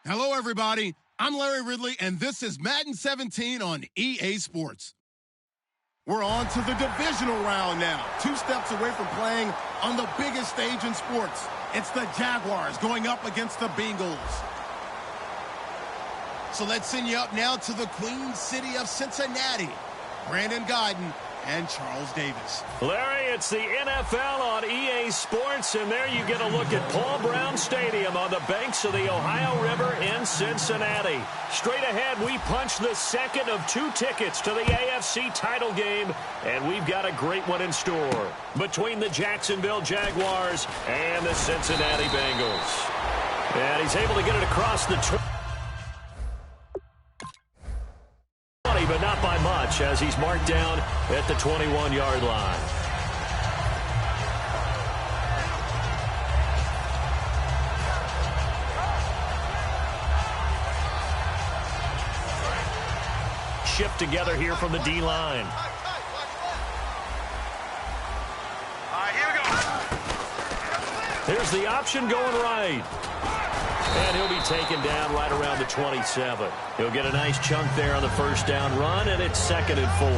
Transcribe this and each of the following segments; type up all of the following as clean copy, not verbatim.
Hello, everybody. I'm Larry Ridley, and this is Madden 17 on EA Sports. We're on to the divisional round now. 2 steps away from playing on the biggest stage in sports. It's the Jaguars going up against the Bengals. So let's send you up now to the Queen City of Cincinnati. Brandon Godden and Charles Davis. Larry, it's the NFL on EA Sports, and there you get a look at Paul Brown Stadium on the banks of the Ohio River in Cincinnati. Straight ahead, we punch the second of 2 tickets to the AFC title game, and we've got a great one in store between the Jacksonville Jaguars and the Cincinnati Bengals. And he's able to get it across the but not by much, as he's marked down at the 21-yard line. Shift together here from the D-line. Here we go. There's the option going right. And he'll be taken down right around the 27. He'll get a nice chunk there on the first down run, and it's 2nd and 4.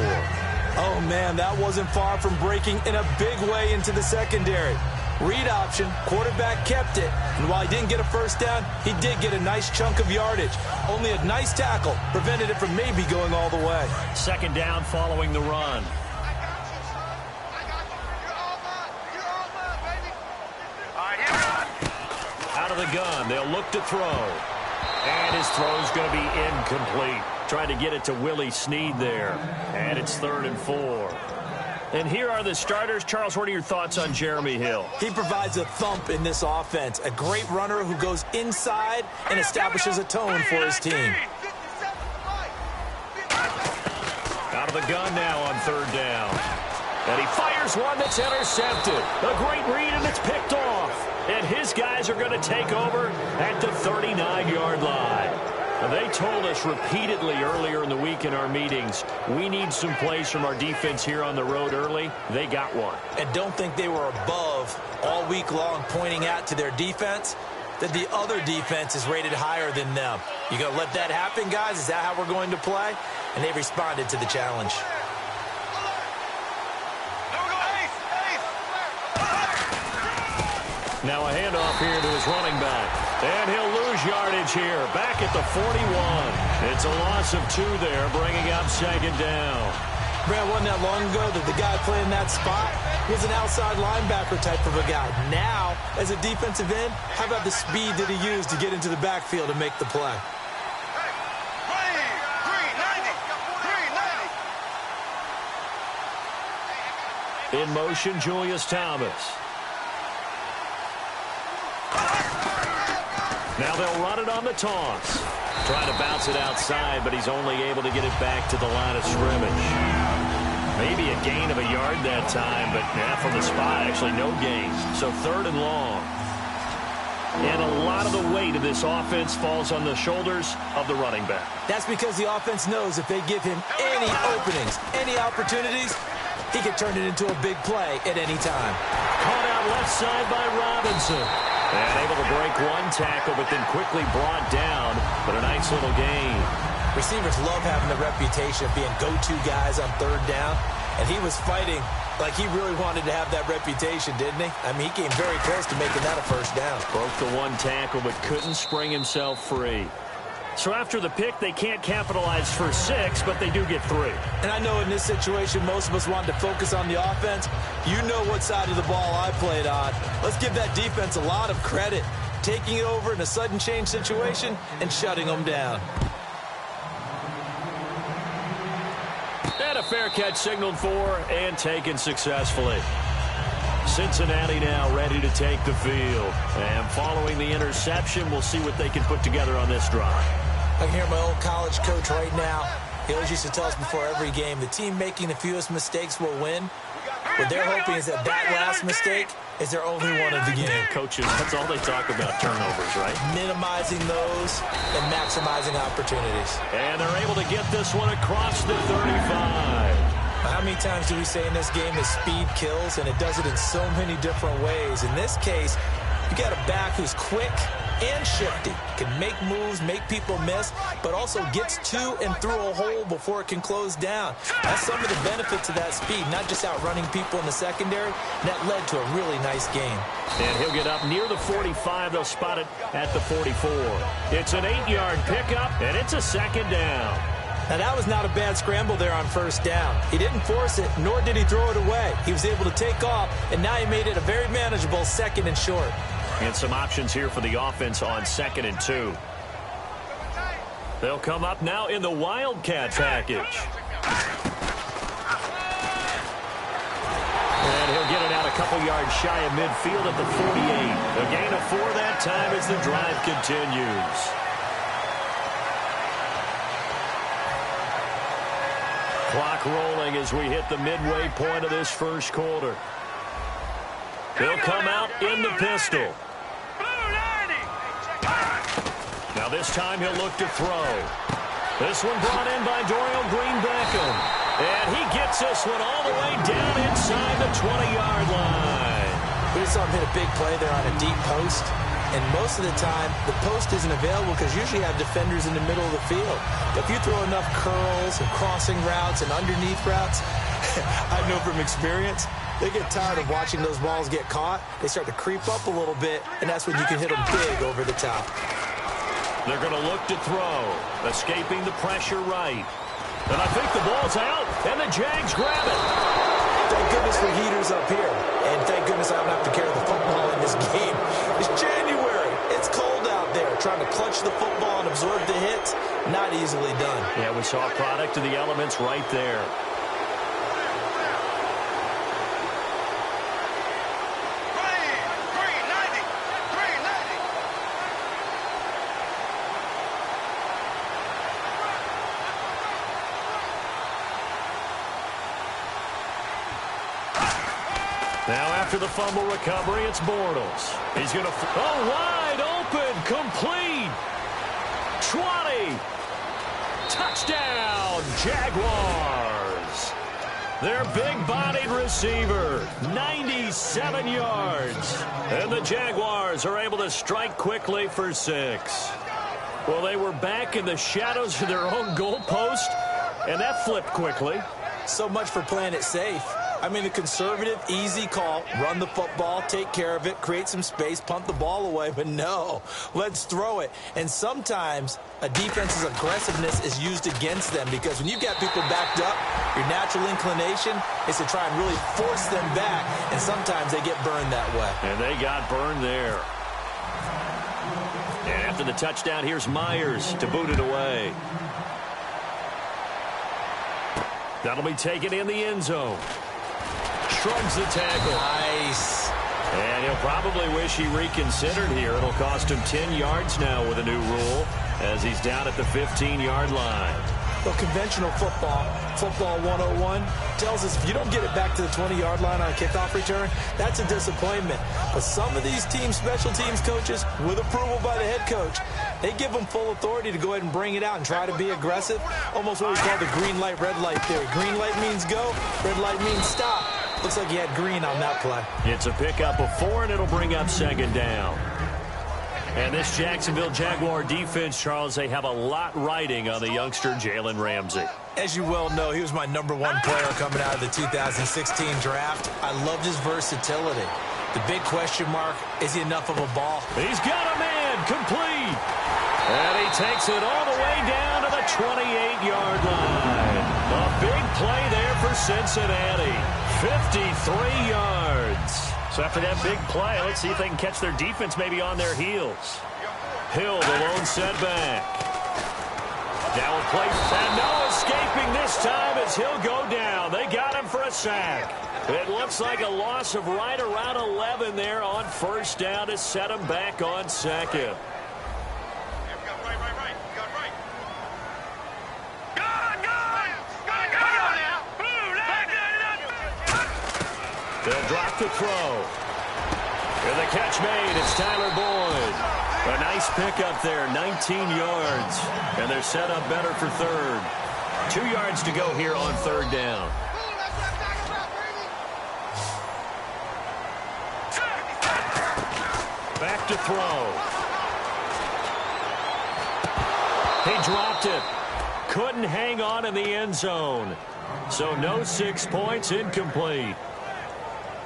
Oh, man, that wasn't far from breaking in a big way into the secondary. Read option, quarterback kept it, and while he didn't get a first down, he did get a nice chunk of yardage. Only a nice tackle prevented it from maybe going all the way. 2nd down following the run. Out of the gun, they'll look to throw. And his throw's going to be incomplete. Trying to get it to Willie Snead there. And it's 3rd and 4. And here are the starters. Charles, what are your thoughts on Jeremy Hill? He provides a thump in this offense. A great runner who goes inside and establishes a tone for his team. Out of the gun now on 3rd down. And he fires one that's intercepted. A great read, and it's picked off. And his guys are going to take over at the 39-yard line. Now, they told us repeatedly earlier in the week in our meetings, we need some plays from our defense here on the road early. They got one. And don't think they were above all week long pointing out to their defense that the other defense is rated higher than them. You going to let that happen, guys? Is that how we're going to play? And they responded to the challenge. Now a handoff here to his running back. And he'll lose yardage here. Back at the 41. It's a loss of 2 there, bringing up 2nd down. Brad, wasn't that long ago that the guy playing that spot was an outside linebacker type of a guy. Now, as a defensive end, how about the speed that he used to get into the backfield and make the play? In motion, Julius Thomas. Now they'll run it on the toss. Trying to bounce it outside, but he's only able to get it back to the line of scrimmage. Maybe a gain of a yard that time, but from the spot, actually no gain. So 3rd and long. And a lot of the weight of this offense falls on the shoulders of the running back. That's because the offense knows if they give him any openings, any opportunities, he can turn it into a big play at any time. Caught out left side by Robinson. And able to break 1 tackle, but then quickly brought down. But a nice little gain. Receivers love having the reputation of being go-to guys on 3rd down. And he was fighting like he really wanted to have that reputation, didn't he? I mean, he came very close to making that a first down. Broke the 1 tackle, but couldn't spring himself free. So after the pick, they can't capitalize for 6, but they do get 3. And I know in this situation, most of us wanted to focus on the offense. You know what side of the ball I played on. Let's give that defense a lot of credit, taking it over in a sudden change situation and shutting them down. And a fair catch signaled for and taken successfully. Cincinnati now ready to take the field. And following the interception, we'll see what they can put together on this drive. I can hear my old college coach right now. He always used to tell us before every game, the team making the fewest mistakes will win. What they're hoping is that that last mistake is their only one of the game. Coaches, that's all they talk about, turnovers, right? Minimizing those and maximizing opportunities. And they're able to get this one across the 35. How many times do we say in this game that speed kills, and it does it in so many different ways? In this case, You got a back who's quick and shifty, can make moves, make people miss, but also gets to and through a hole before it can close down. That's some of the benefits of that speed, not just outrunning people in the secondary. And that led to a really nice game. And he'll get up near the 45. They'll spot it at the 44. It's an 8-yard pickup, and it's a second down. Now, that was not a bad scramble there on first down. He didn't force it, nor did he throw it away. He was able to take off, and now he made it a very manageable 2nd and short. And some options here for the offense on 2nd and 2. They'll come up now in the Wildcat package. And he'll get it out a couple yards shy of midfield at the 48. A gain of 4 that time as the drive continues. Clock rolling as we hit the midway point of this first quarter. He'll come out in the pistol. Now this time he'll look to throw. This one brought in by Dorial Green-Beckham. And he gets this one all the way down inside the 20-yard line. We saw him hit a big play there on a deep post. And most of the time, the post isn't available because usually you have defenders in the middle of the field. But if you throw enough curls and crossing routes and underneath routes, I know from experience, they get tired of watching those balls get caught. They start to creep up a little bit, and that's when you can hit them big over the top. They're going to look to throw, escaping the pressure right. And I think the ball's out, and the Jags grab it. Thank goodness for heaters up here. And thank goodness I don't have to carry the football in this game. It's January. It's cold out there. Trying to clutch the football and absorb the hits, not easily done. Yeah, we saw a product of the elements right there. Now after the fumble recovery, it's Bortles. He's going to... Oh, wide open, complete. 20. Touchdown, Jaguars. Their big-bodied receiver, 97 yards. And the Jaguars are able to strike quickly for 6. Well, they were back in the shadows of their own goalpost, and that flipped quickly. So much for playing it safe. I mean, a conservative, easy call, run the football, take care of it, create some space, punt the ball away, but no, let's throw it. And sometimes a defense's aggressiveness is used against them because when you've got people backed up, your natural inclination is to try and really force them back, and sometimes they get burned that way. And they got burned there. And after the touchdown, here's Myers to boot it away. That'll be taken in the end zone. Shrugs the tackle. Nice. And he'll probably wish he reconsidered here. It'll cost him 10 yards now with a new rule as he's down at the 15-yard line. Well, conventional football 101, tells us if you don't get it back to the 20-yard line on a kickoff return, that's a disappointment. But some of these teams, special teams coaches, with approval by the head coach, they give them full authority to go ahead and bring it out and try to be aggressive. Almost what we call the green light, red light theory. Green light means go, red light means stop. Looks like he had green on that play. It's a pickup of 4, and it'll bring up 2nd down. And this Jacksonville Jaguar defense, Charles, they have a lot riding on the youngster Jalen Ramsey. As you well know, he was my #1 player coming out of the 2016 draft. I loved his versatility. The big question mark, is he enough of a ball? He's got a man, complete. And he takes it all the way down to the 28-yard line. A big play there for Cincinnati. 53 yards. So after that big play, let's see if they can catch their defense maybe on their heels. Hill, the lone setback. Down play, and no escaping this time as he'll go down. They got him for a sack. It looks like a loss of right around 11 there on first down to set him back on 2nd. They'll drop the throw. And the catch made. It's Tyler Boyd. A nice pickup there, 19 yards. And they're set up better for 3rd. 2 yards to go here on 3rd down. Back to throw. He dropped it. Couldn't hang on in the end zone. So no 6 points, incomplete.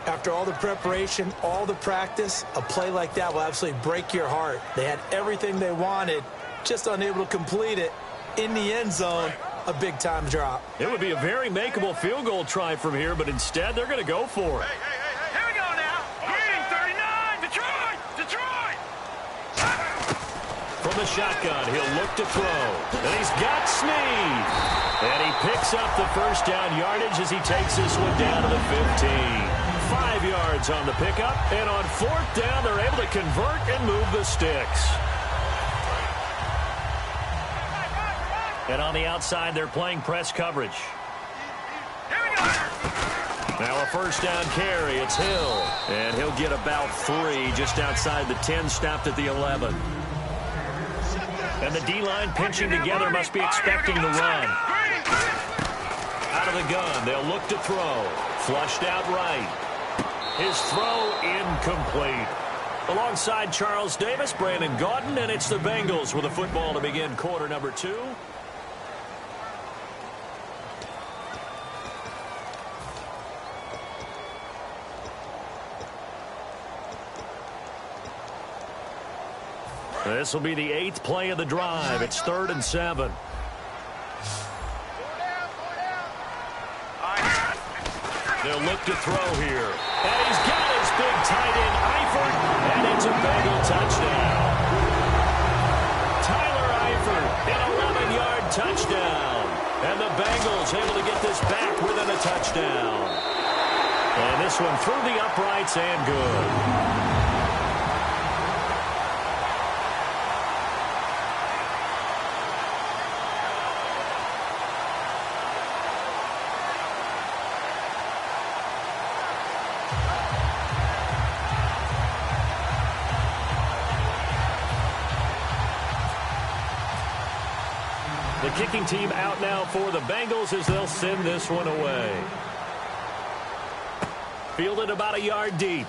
After all the preparation, all the practice, a play like that will absolutely break your heart. They had everything they wanted, just unable to complete it. In the end zone, a big-time drop. It would be a very makeable field goal try from here, but instead they're going to go for it. Hey, here we go now. Green, 39, Detroit, Detroit. From the shotgun, he'll look to throw. And he's got Snead. And he picks up the first down yardage as he takes this one down to the 15. 5 yards on the pickup. And on 4th down, they're able to convert and move the sticks. And on the outside, they're playing press coverage. Here we go. Now a first down carry. It's Hill. And he'll get about 3 just outside the 10, stopped at the 11. And the D-line pinching together must be expecting the run. Out of the gun, they'll look to throw. Flushed out right. His throw incomplete. Alongside Charles Davis, Brandon Gaudin, and it's the Bengals with a football to begin quarter number 2. This will be the 8th play of the drive. It's 3rd and 7. They'll look to throw here. And he's got his big tight end, Eifert, and it's a Bengal touchdown. Tyler Eifert, an 11-yard touchdown. And the Bengals able to get this back within a touchdown. And this one through the uprights and good. The kicking team out now for the Bengals as they'll send this one away. Fielded about a yard deep.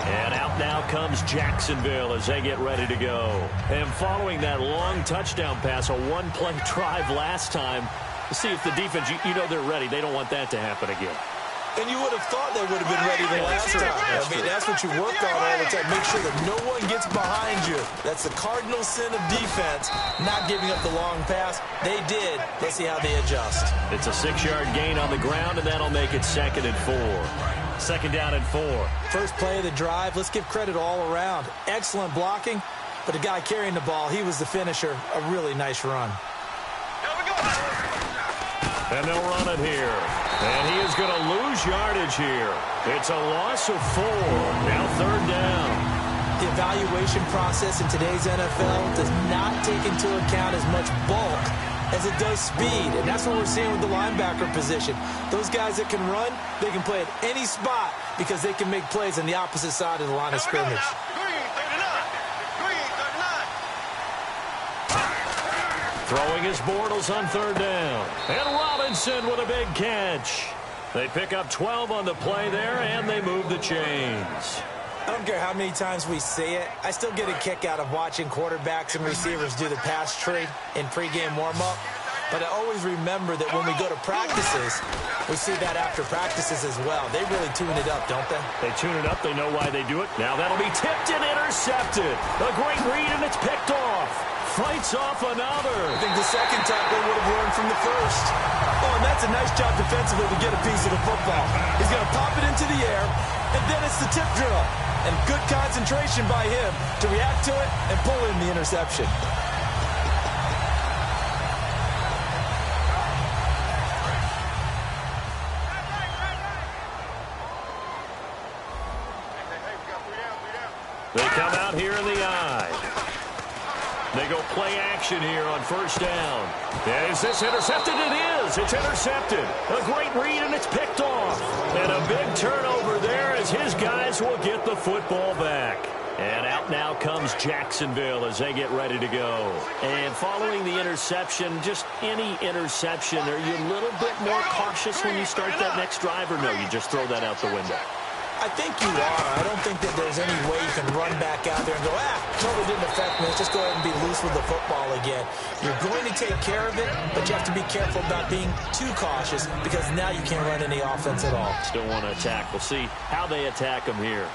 And out now comes Jacksonville as they get ready to go. And following that long touchdown pass, a one-play drive last time, to see if the defense, you know they're ready. They don't want that to happen again. And you would have thought they would have been ready the last time. I mean, that's what you work on all the time. Make sure that no one gets behind you. That's the cardinal sin of defense, not giving up the long pass. They did. Let's see how they adjust. It's a 6-yard gain on the ground, and that'll make it 2nd and 4. 2nd down and 4. First play of the drive. Let's give credit all around. Excellent blocking, but the guy carrying the ball, he was the finisher. A really nice run. And they'll run it here. And he is going to lose yardage here. It's a loss of 4. Now 3rd down. The evaluation process in today's NFL does not take into account as much bulk as it does speed. And that's what we're seeing with the linebacker position. Those guys that can run, they can play at any spot because they can make plays on the opposite side of the line of scrimmage. Throwing his Bortles on 3rd down. And Robinson with a big catch. They pick up 12 on the play there, and they move the chains. I don't care how many times we say it. I still get a kick out of watching quarterbacks and receivers do the pass trade in pregame warm-up. But I always remember that when we go to practices, we see that after practices as well. They really tune it up, don't they? They tune it up. They know why they do it. Now that'll be tipped and intercepted. A great read, and it's picked off. Fights off another. I think the second tackle would have learned from the first. Oh, and that's a nice job defensively to get a piece of the football. He's going to pop it into the air, and then it's the tip drill. And good concentration by him to react to it and pull in the interception. They come out here in the eye. They go play action here on 1st down. And is this intercepted? It is. It's intercepted. A great read, and it's picked off. And a big turnover there as his guys will get the football back. And out now comes Jacksonville as they get ready to go. And following the interception, just any interception, are you a little bit more cautious when you start that next drive, or no, you just throw that out the window? I think you are. I don't think that there's any way you can run back out there and go, totally didn't affect me. Let's just go ahead and be loose with the football again. You're going to take care of it, but you have to be careful about being too cautious because now you can't run any offense at all. Still want to attack. We'll see how they attack them here.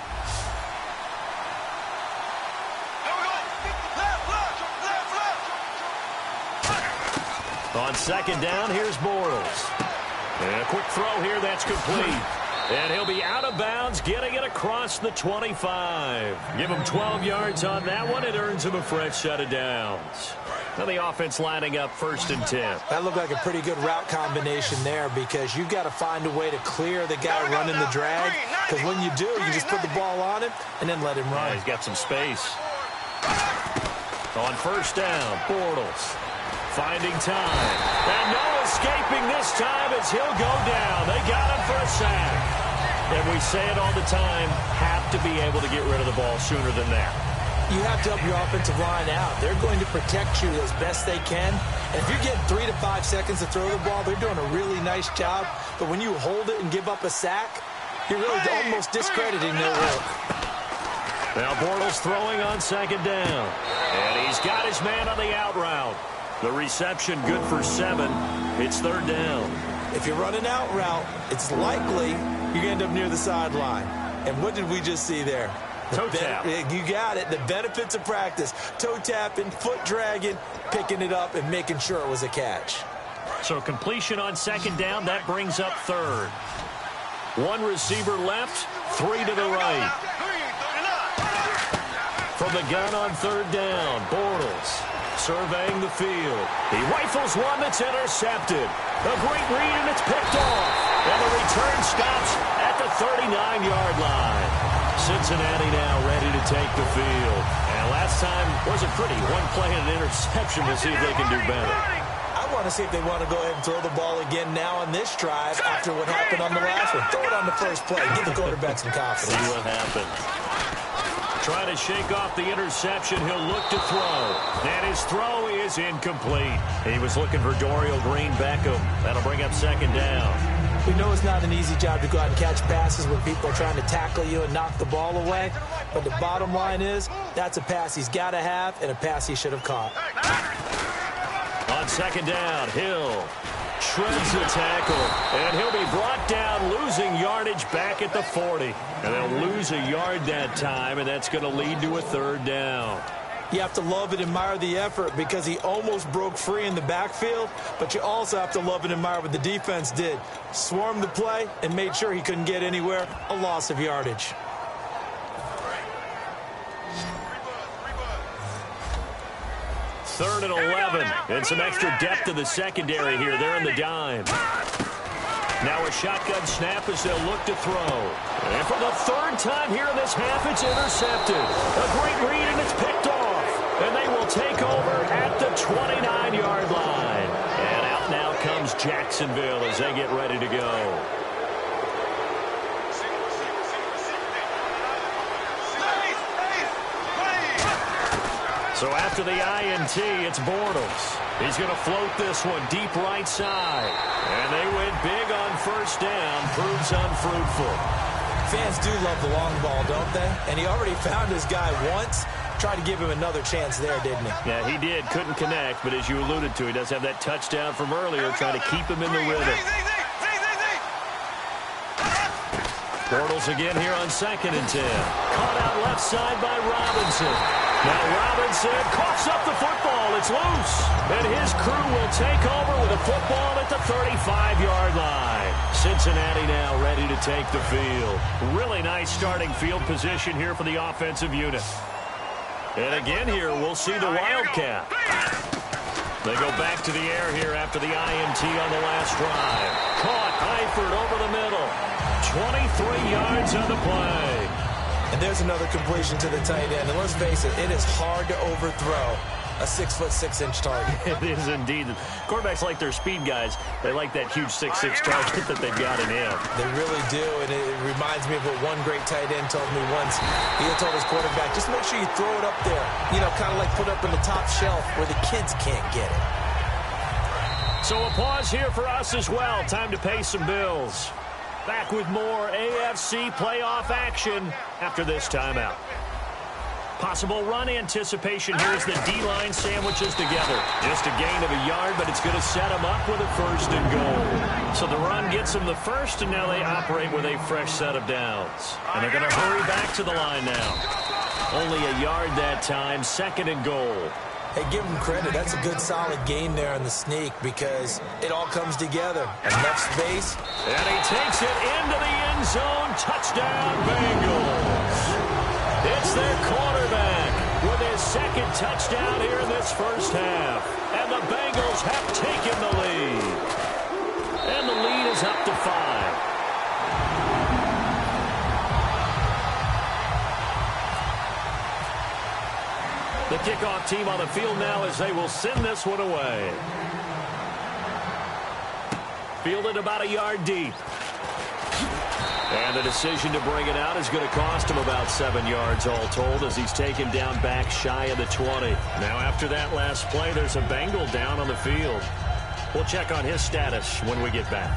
On second down, here's Bortles. And a quick throw here, that's complete. And he'll be out of bounds, getting it across the 25. Give him 12 yards on that one. It earns him a fresh set of downs. Now the offense lining up 1st and 10. That looked like a pretty good route combination there because you've got to find a way to clear the guy running the drag. Because when you do, you just put the ball on him and then let him run. Yeah, he's got some space. On 1st down, Bortles. Finding time. And no escaping this time as he'll go down. They got him for a sack. And we say it all the time, have to be able to get rid of the ball sooner than that. You have to help your offensive line out. They're going to protect you as best they can. And if you're getting 3 to 5 seconds to throw the ball, they're doing a really nice job. But when you hold it and give up a sack, you're really almost discrediting their work. Now Bortles throwing on 2nd down. And he's got his man on the out route. The reception good for 7. It's 3rd down. If you're running out route, it's likely you're going to end up near the sideline. And what did we just see there? Toe tap. You got it. The benefits of practice. Toe tapping, foot dragging, picking it up, and making sure it was a catch. So completion on 2nd down, that brings up 3rd. 1 receiver left, 3 to the right. From the gun on 3rd down, Bortles. Surveying the field. He rifles one that's intercepted. A great read, and it's picked off. And the return stops at the 39-yard line. Cincinnati now ready to take the field. And last time wasn't pretty. 1 play and an interception. We'll see if they can do better. I want to see if they want to go ahead and throw the ball again now on this drive after what happened on the last one. Throw it on the first play. Give the quarterback some confidence. See what happens. Trying to shake off the interception. He'll look to throw. And his throw is incomplete. He was looking for Dorial Green-Beckham. That'll bring up 2nd down. We know it's not an easy job to go out and catch passes when people are trying to tackle you and knock the ball away. But the bottom line is, that's a pass he's got to have and a pass he should have caught. On 2nd down, Hill shreds the tackle, and he'll be brought down, losing yardage back at the 40. And they'll lose a yard that time, and that's going to lead to a 3rd down. You have to love and admire the effort because he almost broke free in the backfield, but you also have to love and admire what the defense did. Swarmed the play and made sure he couldn't get anywhere, a loss of yardage. Third and 11, and some extra depth to the secondary here. They're in the dime. Now a shotgun snap as they'll look to throw. And for the 3rd time here in this half, it's intercepted. A great read, and it's picked off. And they will take over at the 29-yard line. And out now comes Jacksonville as they get ready to go. So after the INT, it's Bortles. He's going to float this one deep right side. And they went big on 1st down. Proves unfruitful. Fans do love the long ball, don't they? And he already found his guy once. Tried to give him another chance there, didn't he? Yeah, he did. Couldn't connect, but as you alluded to, he does have that touchdown from earlier, trying to keep him in the rhythm. Bortles again here on 2nd and 10. Caught out left side by Robinson. Now Robinson coughs up the football. It's loose. And his crew will take over with a football at the 35-yard line. Cincinnati now ready to take the field. Really nice starting field position here for the offensive unit. And again here, we'll see the Wildcat. They go back to the air here after the INT on the last drive. Caught Eifert over the middle. 23 yards on the play. And there's another completion to the tight end. And let's face it, it is hard to overthrow a 6'6" target. It is indeed. Quarterbacks like their speed guys. They like that huge 6'6" target that they've got in him. They really do, and it reminds me of what one great tight end told me once. He told his quarterback, just make sure you throw it up there. You know, kind of like put it up in the top shelf where the kids can't get it. So a pause here for us as well. Time to pay some bills. Back with more AFC playoff action after this timeout. Possible run anticipation here as the D-line sandwiches together. Just a gain of a yard, but it's going to set them up with a 1st and goal. So the run gets them the first, and now they operate with a fresh set of downs. And they're going to hurry back to the line now. Only a yard that time, 2nd and goal. Hey, give him credit. That's a good, solid gain there on the sneak because it all comes together. Enough space. And he takes it into the end zone. Touchdown, Bengals. It's their quarterback with his 2nd touchdown here in this first half. And the Bengals have taken the lead. And the lead is up to 5. The kickoff team on the field now as they will send this one away. Fielded about a yard deep. And the decision to bring it out is going to cost him about 7 yards all told as he's taken down back shy of the 20. Now after that last play, there's a Bengal down on the field. We'll check on his status when we get back.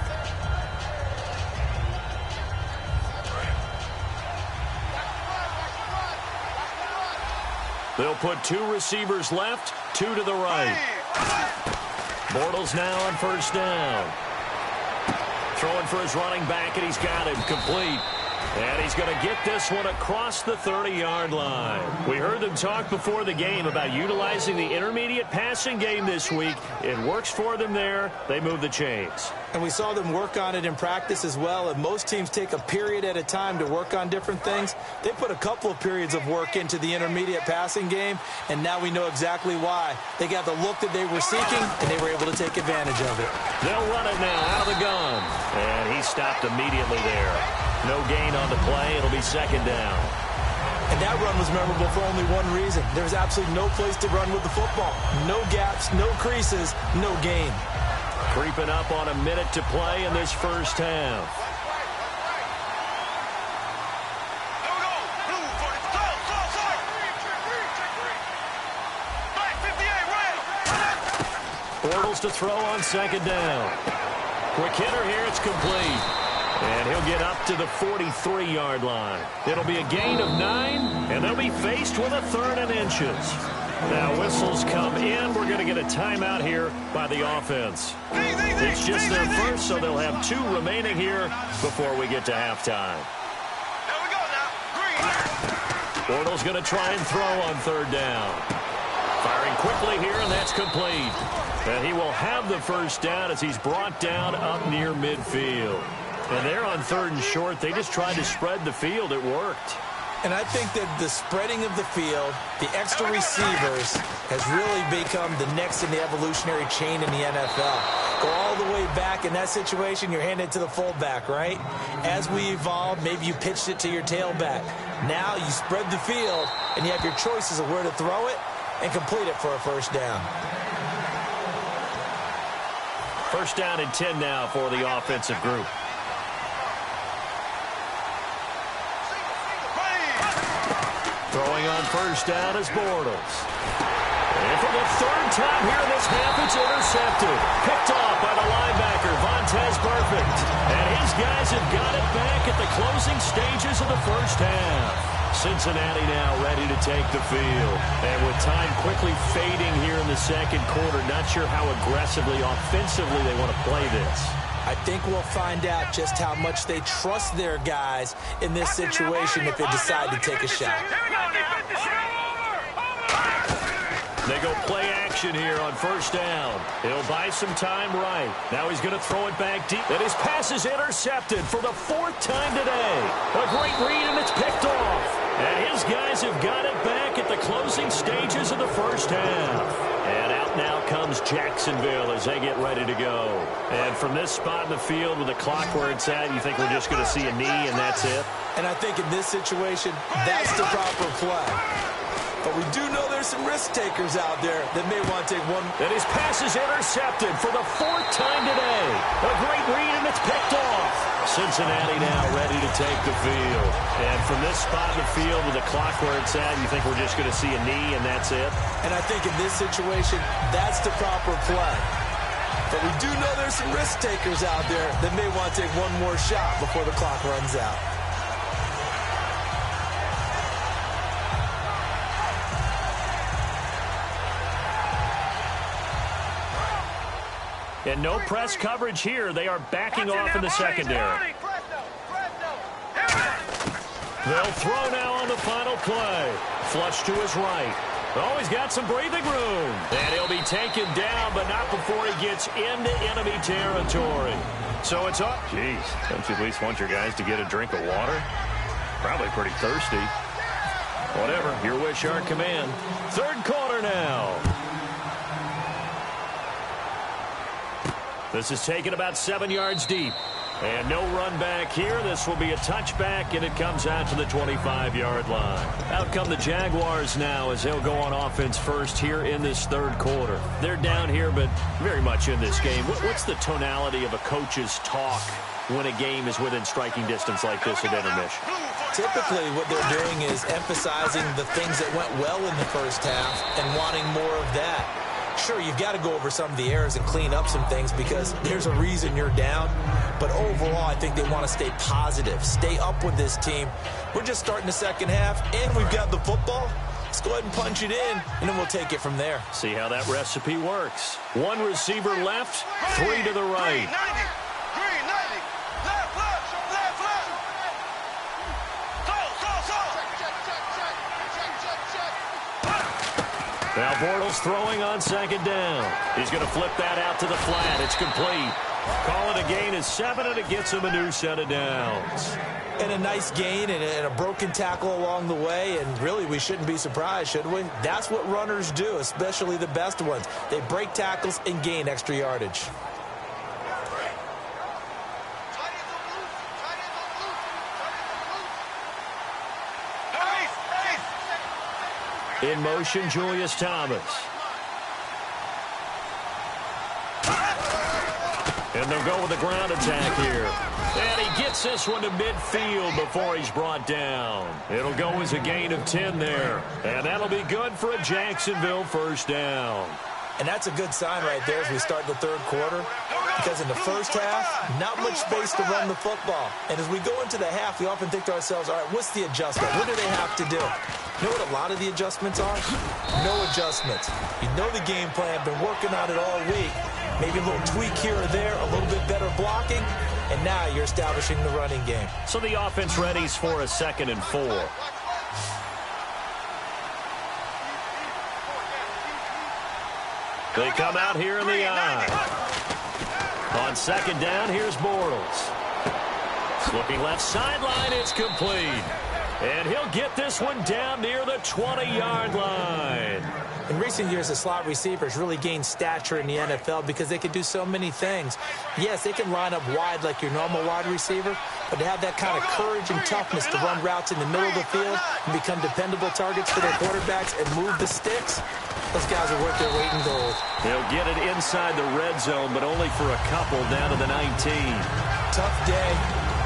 They'll put 2 receivers left, 2 to the right. Bortles now on 1st down. Throwing for his running back, and he's got him complete. And he's going to get this one across the 30-yard line. We heard them talk before the game about utilizing the intermediate passing game this week. It works for them there. They move the chains. And we saw them work on it in practice as well. And most teams take a period at a time to work on different things. They put a couple of periods of work into the intermediate passing game, and now we know exactly why. They got the look that they were seeking, and they were able to take advantage of it. They'll run it now out of the gun. And he stopped immediately there. No gain on the play. It'll be 2nd down. And that run was memorable for only one reason. There was absolutely no place to run with the football. No gaps, no creases, no gain. Creeping up on a minute to play in this first half. Bortles to throw on 2nd down. Quick hitter here. It's complete. And he'll get up to the 43-yard line. It'll be a gain of 9, and they'll be faced with a 3rd and inches. Now whistles come in. We're going to get a timeout here by the offense. It's just their first, so they'll have 2 remaining here before we get to halftime. There we go now. Bortles going to try and throw on 3rd down. Firing quickly here, and that's complete. And he will have the 1st down as he's brought down up near midfield. And they're on 3rd and short. They just tried to spread the field. It worked. And I think that the spreading of the field, the extra receivers, has really become the next in the evolutionary chain in the NFL. Go all the way back. In that situation, you're handing it to the fullback, right? As we evolved, maybe you pitched it to your tailback. Now you spread the field, and you have your choices of where to throw it and complete it for a 1st down. 1st down and 10 now for the offensive group. Throwing on 1st down is Bortles. And for the 3rd time here in this half, it's intercepted. Picked off by the linebacker, Vontaze Burfict. And his guys have got it back at the closing stages of the first half. Cincinnati now ready to take the field. And with time quickly fading here in the 2nd quarter, not sure how aggressively, offensively they want to play this. I think we'll find out just how much they trust their guys in this situation if they decide to take a shot. They go play action here on 1st down. He'll buy some time right. Now he's going to throw it back deep. And his pass is intercepted for the 4th time today. A great read, and it's picked off. And his guys have got it back at the closing stages of the first half. And out now comes Jacksonville as they get ready to go. And from this spot in the field with the clock where it's at, you think we're just going to see a knee and that's it? And I think in this situation, that's the proper play. But we do know there's some risk takers out there that may want to take one. And his pass is intercepted for the 4th time today. A great read, and it's picked off. Cincinnati now ready to take the field. And from this spot in the field with the clock where it's at, you think we're just going to see a knee and that's it? And I think in this situation, that's the proper play. But we do know there's some risk takers out there that may want to take one more shot before the clock runs out. And no press coverage here. They are backing off in the secondary. They'll throw now on the final play. Flush to his right. Oh, he's got some breathing room. And he'll be taken down, but not before he gets into enemy territory. So it's up. Jeez, don't you at least want your guys to get a drink of water? Probably pretty thirsty. Whatever, your wish, our command. 3rd quarter now. This is taken about 7 yards deep. And no run back here. This will be a touchback, and it comes out to the 25-yard line. Out come the Jaguars now as they'll go on offense first here in this 3rd quarter. They're down here, but very much in this game. What's the tonality of a coach's talk when a game is within striking distance like this at intermission? Typically, what they're doing is emphasizing the things that went well in the first half and wanting more of that. Sure, you've got to go over some of the errors and clean up some things because there's a reason you're down. But overall, I think they want to stay positive, stay up with this team. We're just starting the second half, and we've got the football. Let's go ahead and punch it in, and then we'll take it from there. See how that recipe works. 1 receiver left, 3 to the right. Now Bortles throwing on 2nd down. He's going to flip that out to the flat. It's complete. Call it a gain of 7, and it gets him a new set of downs. And a nice gain and a broken tackle along the way, and really we shouldn't be surprised, should we? That's what runners do, especially the best ones. They break tackles and gain extra yardage. In motion, Julius Thomas. And they'll go with the ground attack here. And he gets this one to midfield before he's brought down. It'll go as a gain of 10 there. And that'll be good for a Jacksonville 1st down. And that's a good sign right there as we start the 3rd quarter. Because in the first half, not much space to run the football. And as we go into the half, we often think to ourselves, all right, what's the adjustment? What do they have to do? You know what a lot of the adjustments are? No adjustments. You know the game plan, been working on it all week. Maybe a little tweak here or there, a little bit better blocking, and now you're establishing the running game. So the offense readies for a 2nd and 4. They come out here in the eye. On 2nd down, here's Bortles. Looking left sideline, it's complete. And he'll get this one down near the 20-yard line. In recent years, the slot receivers really gained stature in the NFL because they can do so many things. Yes, they can line up wide like your normal wide receiver, but to have that kind of courage and toughness to run routes in the middle of the field and become dependable targets for their quarterbacks and move the sticks, those guys are worth their weight in gold. They'll get it inside the red zone, but only for a couple down to the 19. Tough day.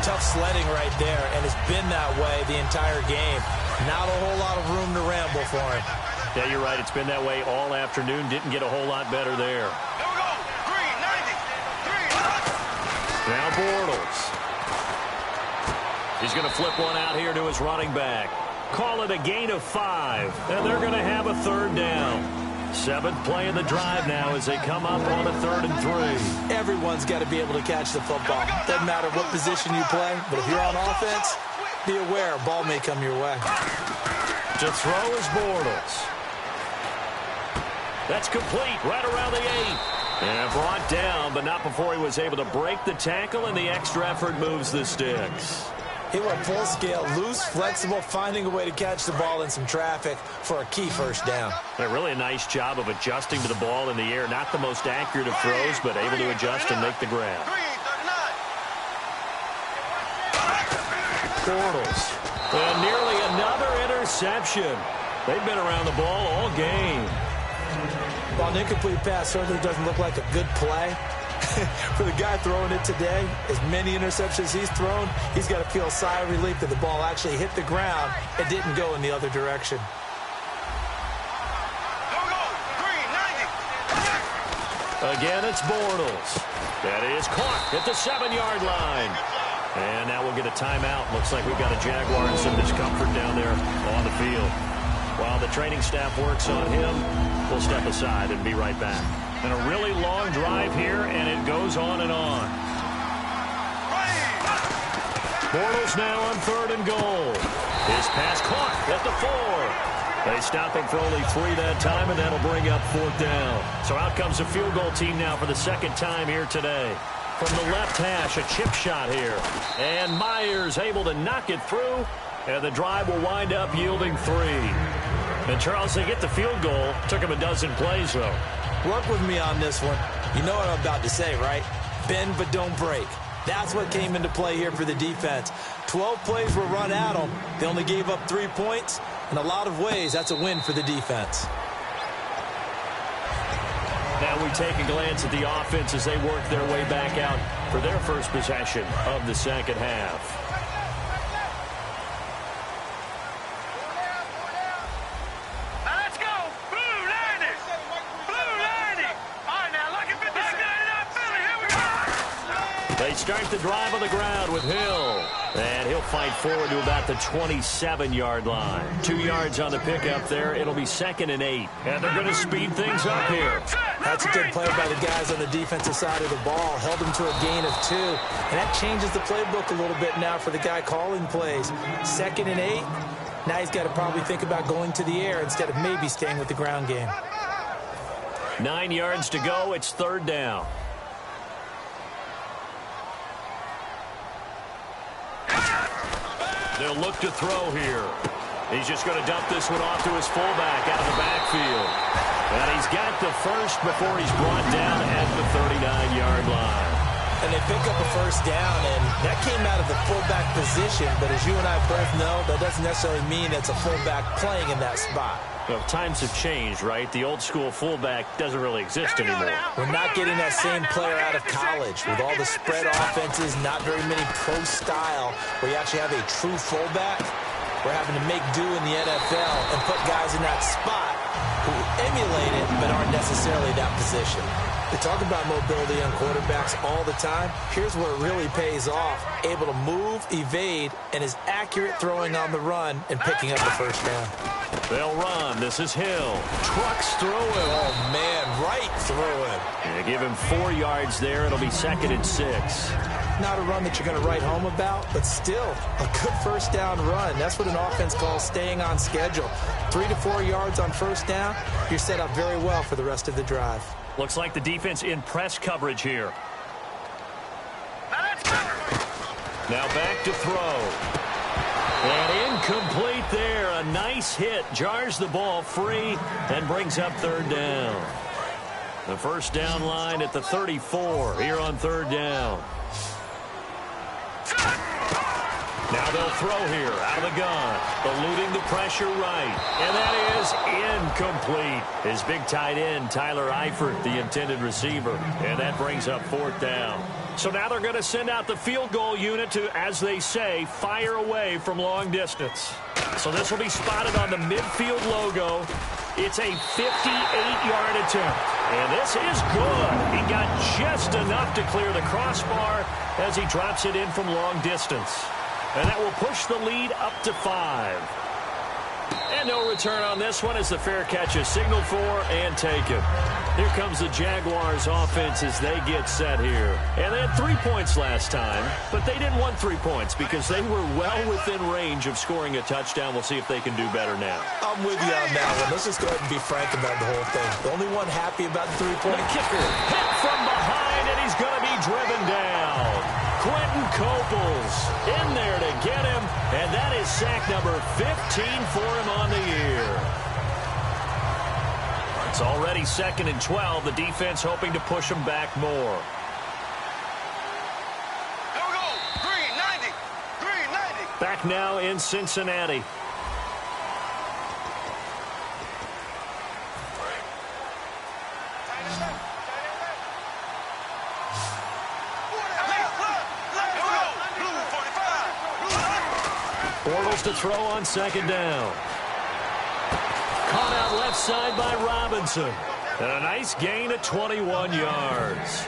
Tough sledding right there, and it's been that way the entire game. Not a whole lot of room to ramble for him. Yeah, you're right. It's been that way all afternoon. Didn't get a whole lot better there. Now Bortles. He's going to flip one out here to his running back. Call it a gain of 5, and they're going to have a 3rd down. 7th play of the drive now as they come up on a 3rd and 3. Everyone's got to be able to catch the football. Doesn't matter what position you play, but if you're on offense, be aware a ball may come your way. To throw is Bortles. That's complete right around the 8. And brought down, but not before he was able to break the tackle, and the extra effort moves the sticks. He went full scale, loose, flexible, finding a way to catch the ball in some traffic for a key 1st down. Really a nice job of adjusting to the ball in the air. Not the most accurate of throws, but able to adjust and make the grab. Bortles. And nearly another interception. They've been around the ball all game. While an incomplete pass certainly doesn't look like a good play, for the guy throwing it today, as many interceptions he's thrown, he's got to feel a sigh of relief that the ball actually hit the ground and didn't go in the other direction. Again, it's Bortles. That is caught at the 7-yard line. And now we'll get a timeout. Looks like we've got a Jaguar and some discomfort down there on the field. While the training staff works on him, we'll step aside and be right back. And a really long drive here, and it goes on and on. Bortles now on 3rd and goal. His pass caught at the 4. They stop him for only 3 that time, and that'll bring up 4th down. So out comes the field goal team now for the 2nd time here today. From the left hash, a chip shot here. And Myers able to knock it through, and the drive will wind up yielding 3. And, Charles, they get the field goal. Took him a dozen plays, though. Work with me on this one. You know what I'm about to say, right? Bend but don't break. That's what came into play here for the defense. 12 plays were run at them. They only gave up 3 points. In a lot of ways, that's a win for the defense. Now we take a glance at the offense as they work their way back out for their first possession of the 2nd half. Let's go! Blue landing! Blue landing! All right, now look at 59 Philly. Here we go! They start the drive on the ground with Hill. And he'll fight forward to about the 27-yard line. 2 yards on the pickup there. It'll be 2nd and 8. And they're going to speed things up here. That's a good play by the guys on the defensive side of the ball. Held them to a gain of 2. And that changes the playbook a little bit now for the guy calling plays. 2nd and 8. Now he's got to probably think about going to the air instead of maybe staying with the ground game. 9 yards to go. It's 3rd down. They'll look to throw here. He's just going to dump this one off to his fullback out of the backfield. And he's got the first before he's brought down at the 39-yard line. And they pick up a first down, and that came out of the fullback position. But as you and I both know, that doesn't necessarily mean it's a fullback playing in that spot. Well, times have changed, right? The old-school fullback doesn't really exist anymore. We're not getting that same player out of college. With all the spread offenses, not very many pro style, where you actually have a true fullback. We're having to make do in the NFL and put guys in that spot who emulate it but aren't necessarily that position. They talk about mobility on quarterbacks all the time. Here's where it really pays off. Able to move, evade, and is accurate throwing on the run and picking up the first down. They'll run. This is Hill. Trucks through him. Oh, man, right through him. And give him 4 yards there. It'll be 2nd and 6. Not a run that you're going to write home about, but still a good first down run. That's what an offense calls staying on schedule. 3 to 4 yards on first down, you're set up very well for the rest of the drive. Looks like the defense in press coverage here. Now back to throw. And incomplete there. A nice hit. Jars the ball free and brings up 3rd down. The first down line at the 34 here on 3rd down. Now they'll throw here out of the gun. Eluding the pressure right. And that is incomplete. His big tight end, Tyler Eifert, the intended receiver. And that brings up 4th down. So now they're going to send out the field goal unit to, as they say, fire away from long distance. So this will be spotted on the midfield logo. It's a 58-yard attempt. And this is good. He got just enough to clear the crossbar as he drops it in from long distance. And that will push the lead up to 5. And no return on this one as the fair catch is signaled for and taken. Here comes the Jaguars offense as they get set here. And they had 3 points last time, but they didn't want 3 points because they were well within range of scoring a touchdown. We'll see if they can do better now. I'm with you on that one. Let's just go ahead and be frank about the whole thing. The only one happy about the 3-point kicker hit from behind, and he's going to be driven down. Quentin Coples in there to get him, and that is sack number 15 for him on the year. It's already 2nd and 12. The defense hoping to push him back more. Here we go. Green 90. Green 90. Back now in Cincinnati. Bortles to throw on second down. Caught out left side by Robinson. And a nice gain of 21 yards.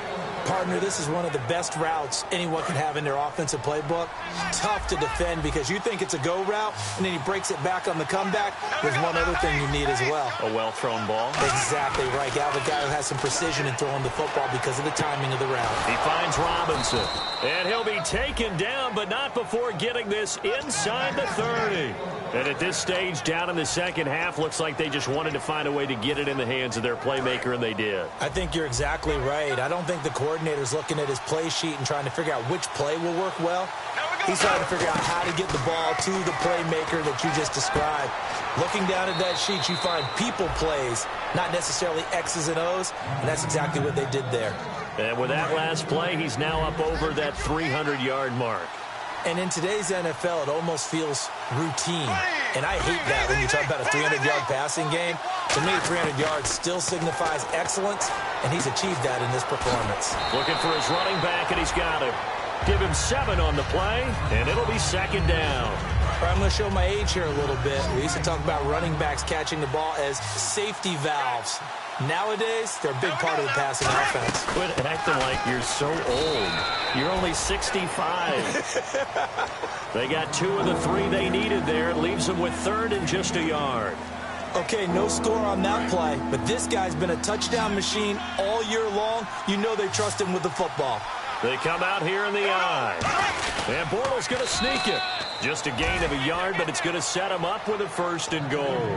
Partner, this is one of the best routes anyone can have in their offensive playbook. Tough to defend because you think it's a go route, and then he breaks it back on the comeback. There's one other thing you need as well. A well-thrown ball. Exactly right. You have a guy who has some precision in throwing the football because of the timing of the route. He finds Robinson. And he'll be taken down, but not before getting this inside the 30. And at this stage, down in the second half, looks like they just wanted to find a way to get it in the hands of their playmaker, and they did. I think you're exactly right. I don't think the coordinator's looking at his play sheet and trying to figure out which play will work well. He's trying to figure out how to get the ball to the playmaker that you just described. Looking down at that sheet, you find people plays, not necessarily X's and O's, and that's exactly what they did there. And with that last play, he's now up over that 300-yard mark. And in today's NFL, it almost feels routine. And I hate that when you talk about a 300-yard passing game. To me, 300 yards still signifies excellence, and he's achieved that in this performance. Looking for his running back, and he's got him. Give him 7 on the play, and it'll be second down. All right, I'm going to show my age here a little bit. We used to talk about running backs catching the ball as safety valves. Nowadays, they're a big part of the passing offense. Quit acting like you're so old. You're only 65. They got 2 of the 3 they needed there. It leaves them with 3rd and just a yard. Okay, no score on that play, but this guy's been a touchdown machine all year long. You know they trust him with the football. They come out here in the eye. And Bortles going to sneak it. Just a gain of a yard, but it's going to set him up with a 1st and goal.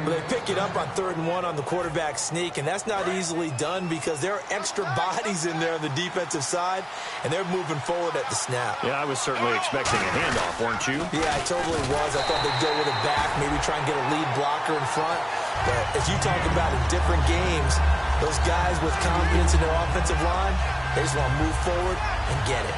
They pick it up on 3rd and 1 on the quarterback sneak, and that's not easily done because there are extra bodies in there on the defensive side, and they're moving forward at the snap. Yeah, I was certainly expecting a handoff, weren't you? Yeah, I totally was. I thought they'd go with it back, maybe try and get a lead blocker in front. But as you talk about in different games, those guys with confidence in their offensive line, they just want to move forward and get it.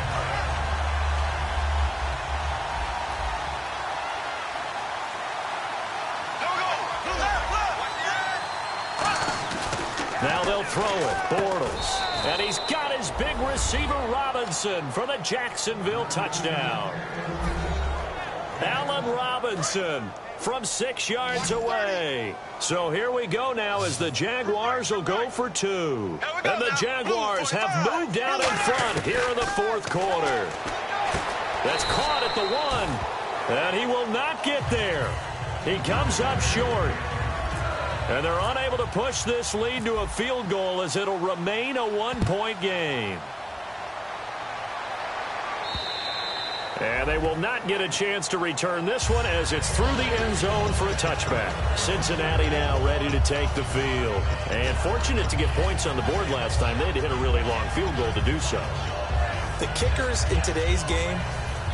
Now they'll throw it. Bortles. And he's got his big receiver, Robinson, for the Jacksonville touchdown. Allen Robinson from 6 yards away. So here we go now as the Jaguars will go for 2. And the Jaguars have moved down in front here in the 4th quarter. That's caught at the 1. And he will not get there. He comes up short. And they're unable to push this lead to a field goal as it'll remain a 1-point game. And they will not get a chance to return this one as it's through the end zone for a touchback. Cincinnati now ready to take the field. And fortunate to get points on the board last time. They had to hit a really long field goal to do so. The kickers in today's game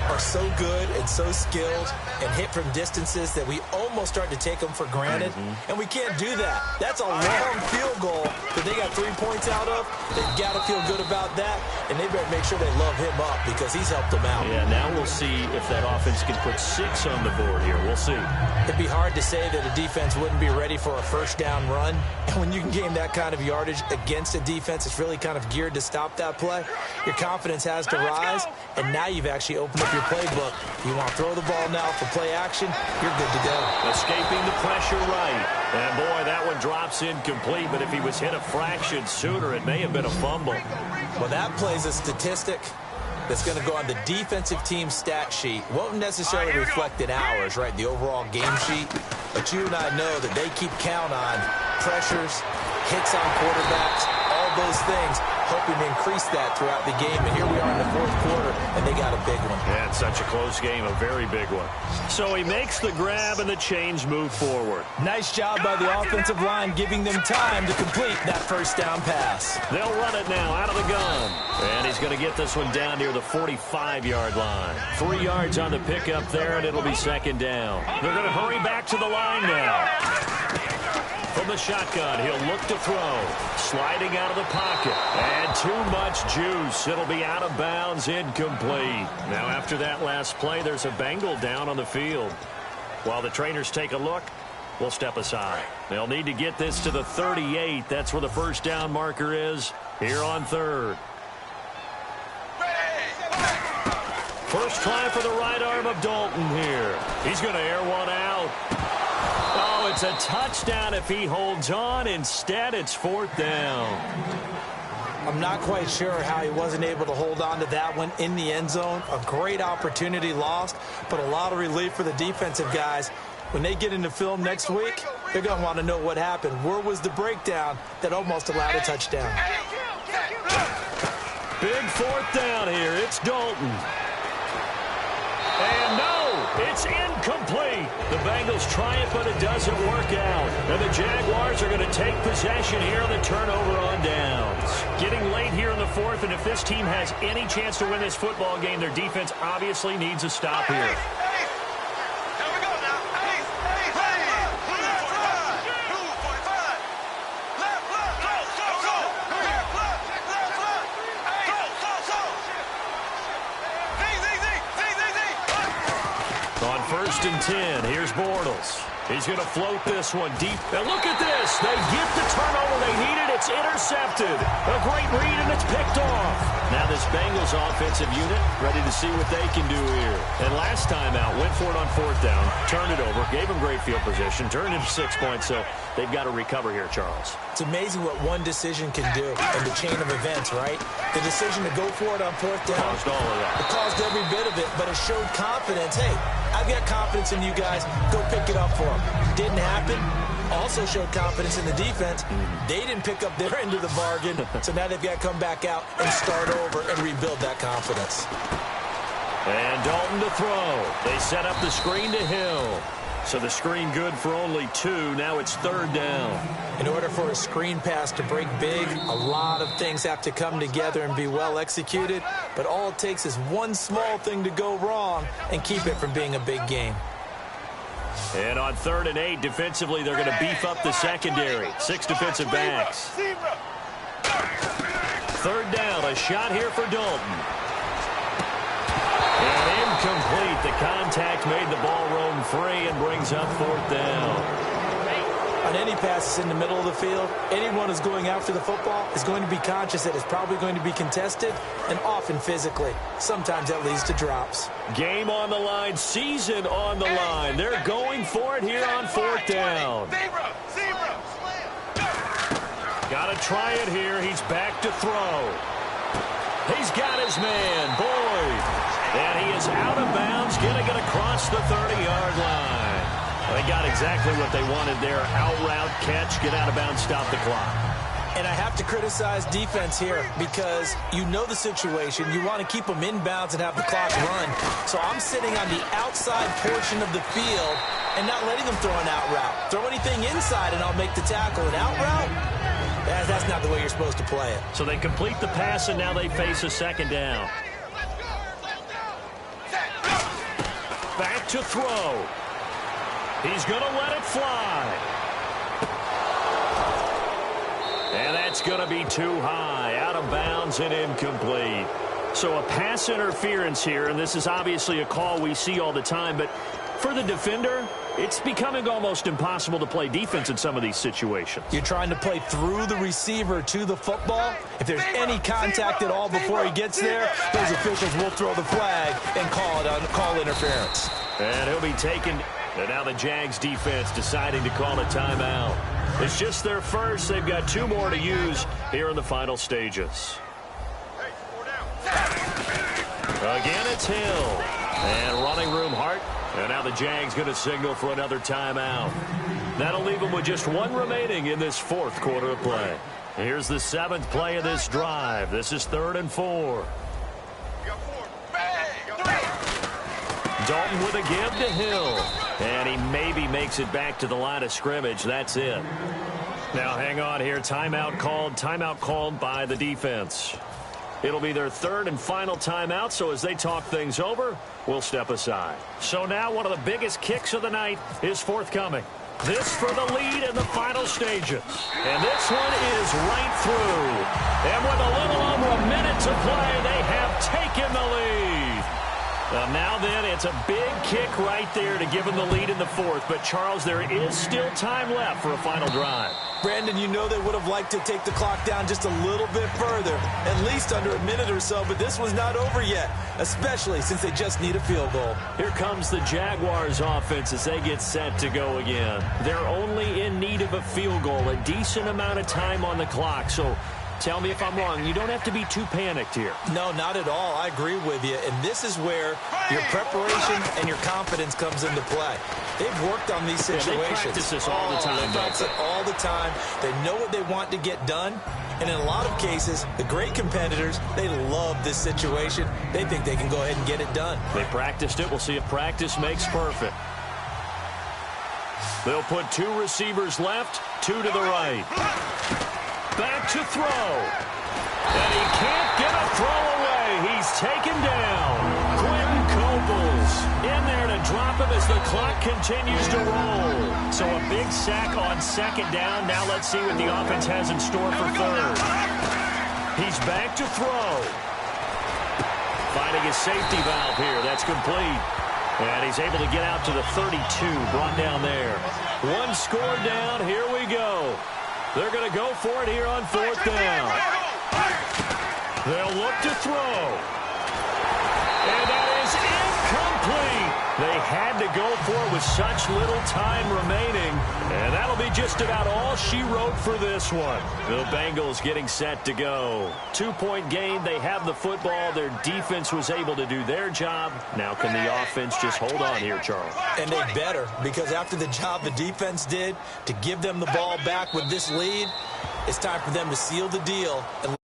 are so good and so skilled and hit from distances that we almost start to take them for granted. And we can't do that. That's a long field goal that they got 3 points out of. They've got to feel good about that, and they better make sure they love him up because he's helped them out. Yeah, now we'll see if that offense can put 6 on the board here. We'll see. It'd be hard to say that a defense wouldn't be ready for a 1st down run. And when you can gain that kind of yardage against a defense, it's really kind of geared to stop that play. Your confidence has to rise, and now you've actually opened up your playbook. You want to throw the ball now for play action, you're good to go. Escaping the pressure right. And boy, that one drops incomplete, but if he was hit a fraction sooner, it may have been a fumble. Well, that plays a statistic that's going to go on the defensive team stat sheet. Won't necessarily reflect in ours, right, the overall game sheet. But you and I know that they keep count on pressures, hits on quarterbacks, all those things, hoping to increase that throughout the game. And here we are in the 4th quarter, and they got a big one. Yeah, it's such a close game, a very big one. So he makes the grab, and the chains move forward. Nice job by the offensive line, giving them time to complete that 1st down pass. They'll run it now out of the gun. And he's going to get this one down near the 45-yard line. 3 yards on the pickup there, and it'll be 2nd down. They're going to hurry back to the line now. From the shotgun, he'll look to throw. Sliding out of the pocket. And too much juice. It'll be out of bounds, incomplete. Now, after that last play, there's a Bengal down on the field. While the trainers take a look, we'll step aside. They'll need to get this to the 38. That's where the 1st down marker is here on 3rd. First try for the right arm of Dalton here. He's going to air one out. Oh, it's a touchdown if he holds on. Instead, it's fourth down. I'm not quite sure how he wasn't able to hold on to that one in the end zone. A great opportunity lost, but a lot of relief for the defensive guys. When they get into film next week, they're going to want to know what happened. Where was the breakdown that almost allowed a touchdown? Big fourth down here. It's Dalton. And no, it's incomplete. The Bengals try it, but it doesn't work out. And the Jaguars are going to take possession here on the turnover on downs. Getting late here in the fourth, and if this team has any chance to win this football game, their defense obviously needs a stop here. First and 10. Here's Bortles. He's going to float this one deep. And look at this. They get the turnover they needed. It's intercepted. A great read, and it's picked off. Now this Bengals offensive unit ready to see what they can do here. And last time out, went for it on fourth down, turned it over, gave them great field position, turned it to 6 points, so they've got to recover here, Charles. It's amazing what one decision can do in the chain of events, right? The decision to go for it on fourth down. Caused all of that. It caused every bit of it, but it showed confidence. Hey, I've got confidence in you guys. Go pick it up for them. Didn't happen. Also showed confidence in the defense. They didn't pick up their end of the bargain, so now they've got to come back out and start over and rebuild that confidence. And Dalton to throw. They set up the screen to Hill. So the screen good for only 2. Now it's third down. In order for a screen pass to break big, a lot of things have to come together and be well executed. But all it takes is one small thing to go wrong and keep it from being a big game. And on 3rd and 8, defensively, they're going to beef up the secondary. 6 defensive backs. Third down, a shot here for Dalton. And incomplete. The contact made the ball roam free and brings up fourth down. On any passes in the middle of the field, anyone who's going after the football is going to be conscious that it's probably going to be contested and often physically. Sometimes that leads to drops. Game on the line, season on the line. They're going for it here on fourth down. Got to try it here. He's back to throw. He's got his man, Boyd. And he is out of bounds, getting it across the 30-yard line. They got exactly what they wanted there. Out route, catch, get out of bounds, stop the clock. And I have to criticize defense here because you know the situation. You want to keep them inbounds and have the clock run. So I'm sitting on the outside portion of the field and not letting them throw an out route. Throw anything inside and I'll make the tackle. An out route? That's not the way you're supposed to play it. So they complete the pass and now they face a second down. Back to throw. He's going to let it fly. And that's going to be too high. Out of bounds and incomplete. So a pass interference here, and this is obviously a call we see all the time, but for the defender, it's becoming almost impossible to play defense in some of these situations. You're trying to play through the receiver to the football. If there's any contact at all before he gets there, those officials will throw the flag and call interference. And he'll be taken. And now the Jags defense deciding to call a timeout. It's just their first. They've got 2 more to use here in the final stages. Again, it's Hill. And running room Hart. And now the Jags going to signal for another timeout. That'll leave them with just 1 remaining in this 4th quarter of play. Here's the 7th play of this drive. This is 3rd and 4. Dalton with a give to Hill. And he maybe makes it back to the line of scrimmage. That's it. Now hang on here. Timeout called by the defense. It'll be their 3rd and final timeout, so as they talk things over, we'll step aside. So now one of the biggest kicks of the night is forthcoming. This for the lead in the final stages. And this one is right through. And with a little over a minute to play, they have taken the lead. Now then, it's a big kick right there to give them the lead in the fourth. But, Charles, there is still time left for a final drive. Brandon, you know they would have liked to take the clock down just a little bit further, at least under a minute or so, but this was not over yet, especially since they just need a field goal. Here comes the Jaguars offense as they get set to go again. They're only in need of a field goal, a decent amount of time on the clock, so tell me if I'm wrong. You don't have to be too panicked here. No, not at all. I agree with you. And this is where your preparation and your confidence comes into play. They've worked on these situations. They practice this all the time. They practice it all the time. They know what they want to get done. And in a lot of cases, the great competitors, they love this situation. They think they can go ahead and get it done. They practiced it. We'll see if practice makes perfect. They'll put 2 receivers left, 2 to the right. Back to throw. And he can't get a throw away. He's taken down. Quentin Coples in there to drop him as the clock continues to roll. So a big sack on second down. Now let's see what the offense has in store for third. He's back to throw. Finding his safety valve here. That's complete. And he's able to get out to the 32. Brought down there. 1 score down. Here we go. They're going to go for it here on 4th down. They'll look to throw. And that is incomplete. They had to go for it with such little time remaining. And that'll be just about all she wrote for this one. The Bengals getting set to go. 2-point game. They have the football. Their defense was able to do their job. Now can the offense just hold on here, Charles? And they better, because after the job the defense did to give them the ball back with this lead, it's time for them to seal the deal and